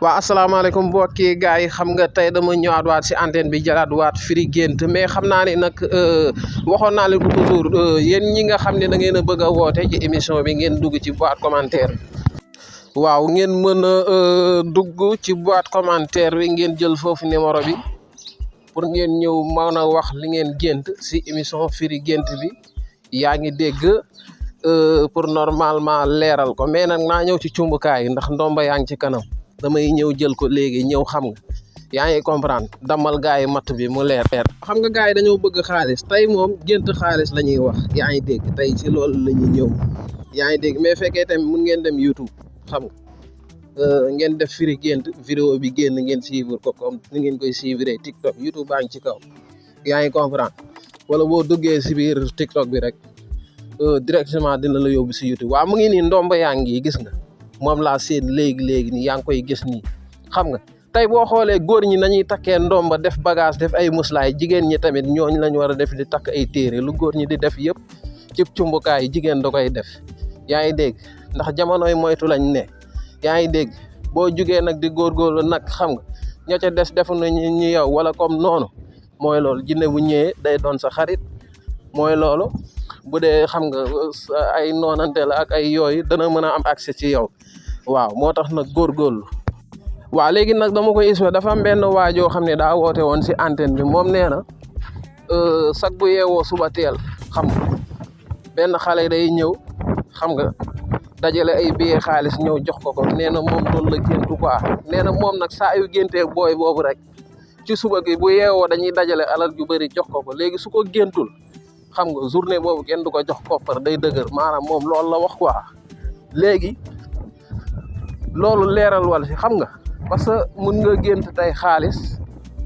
waa asalaamaaleykum mbokki gars yi xam nga tey dama ñëwaat waat si antenne bi jëlaat waat firi gént mais xam naa ne nag waxoon naa leen ko toujours yéen ñi nga xam ne da ngeen a bëgg a woote ci émission bi ngeen dugg ci boîte commentaire waaw ngeen mën a dugg ci boîte commentaire bi ngeen jël foofu numéro bi pour ngeen ñëw mën a wax li ngeen gént si émission firi gént bi yaa ngi dégg pour normalement leeral ko mais nag naa ñëw ci cumbukaay ndax ndomba yaa ngi ci kanam damay ñëw jël ko léegi ñëw xam nga yaa ngi comprendre damal gars yi matt bi mu leer. xam nga gars yi dañoo bëgg xaalis tey moom gént xaalis la ñuy wax yaa ngi dégg tey ci loolu la ñuy ñëw yaa ngi dégg mais fekkee tamit mun ngeen dem YouTube xam nga ngeen def firi gént vidéo bi génn ngeen suivre ko comme ni ngeen koy suivre TikTok YouTube baa ngi ci kaw yaa ngi comprendre wala boo duggee si biir TikTok bi rek directement dina la yóbbu si YouTube waaw mu ngi nii ndomba yaa ngi gis nga. moom laa seen léegi nii yaa ngi koy gis nii xam nga tey boo xoolee góor ñi nañuy takkee ndomba def bagage def ay muslaay jigéen ñi tamit ñooñ lañ war a def di takk ay téere lu góor ñi di def yëpp ci cumbukaay jigéen da koy def yaa ngi dégg ndax jamonoy moytu lañ ne yaa ngi dégg boo jugee nag di góorgóorlu nag xam nga ña ca des defu nañu ñu yow wala comme noonu mooy loolu jinne bu ñëwee day doon sa xarit mooy loolu bu dee xam nga ay noonante la ak ay yooyu dana mën a am accès ci yow waaw moo tax nag góorgóorlu waaw léegi nag dama koy expliqué dafa am benn waajoo xam ne daa woote woon si antenne bi moom nee na sag bu yeewoo suba teel xam nga benn xale day ñëw xam nga dajale ay billet xaalis ñëw jox ko nee na moom loolu la géntu quoi nee na moom nag saa yu géntee booy boobu rek ci suba gi bu yeewoo dañuy dajale alal ju bëri jox ko léegi su ko géntul xam nga journée boobu kenn du ko jox koppar day dëgër maanaam moom loolu la wax quoi léegi loolu leeral wala si xam nga parce que mun nga gént tey xaalis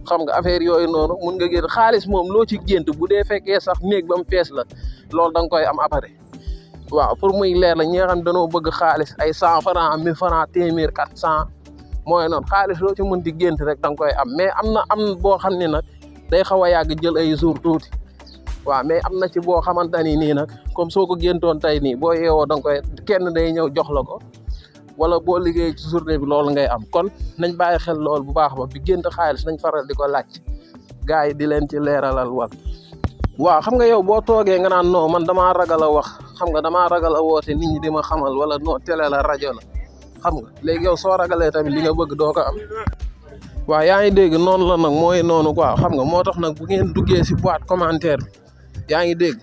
xam nga affaire yooyu noonu mun nga gént xaalis moom loo ci gént bu dee fekkee sax néeg ba mu fees la loolu da nga koy am après waaw pour muy leer la ñi nga xam ne dañoo bëgg xaalis ay 100 francs 1000 francs téeméer 400 mooy noonu xaalis loo ci mën di gént rek da nga koy am mais am boo xam ne nag day xaw a yàgg jël ay jour tuuti waaw mais am na ci boo xamante ni nii nag comme soo ko géntoon tey nii boo yeewoo da nga koy kenn day ñëw jox la ko wala boo liggéey ci journée bi loolu ngay am kon nañ bàyyi xel loolu bu baax ba bi gént xaalis nañ faral di ko laaj gars yi di leen ci leeralal wal waaw xam nga yow boo toogee nga naan non man damaa ragal a wax xam nga damaa ragal a woote nit ñi di ma xamal wala non télé la rajo la xam nga léegi yow soo ragalee tamit li nga bëgg doo ko am waaw yaa ngi dégg noonu la nag mooy noonu quoi xam nga moo tax nag bu ngeen duggee si boîte commentaire bi yaa ngi dégg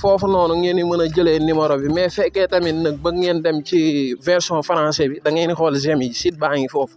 foofu noonu ngeen di mën a jëlee numéro bi mais fekkee tamit nag bëgg ngeen dem ci version français bi da ngeen di xool j'aime yi site baa ngi foofu